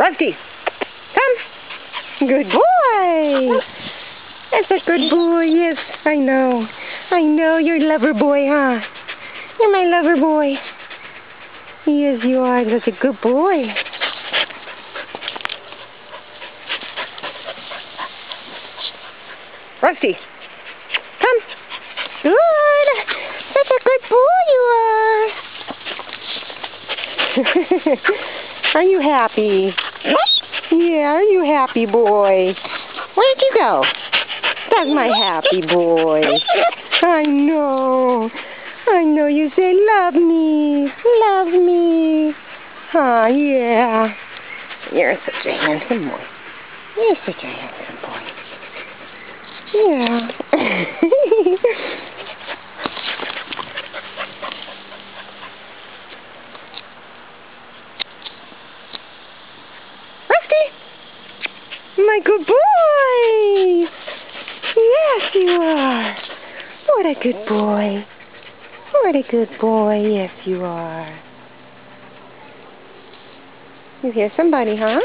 Rusty, come. Good boy. That's a good boy. Yes, I know. I know. You're a lover boy, huh? You're my lover boy. Yes, you are. Such a good boy. Rusty, come. Good. Such a good boy you are. Are you happy? Yeah, are you happy, boy? Where'd you go? That's my happy boy. I know. I know you say, love me. Love me. Huh, yeah. You're such a handsome boy. You're such a handsome boy. Yeah. My good boy! Yes, you are. What a good boy. What a good boy. Yes, you are. You hear somebody, huh?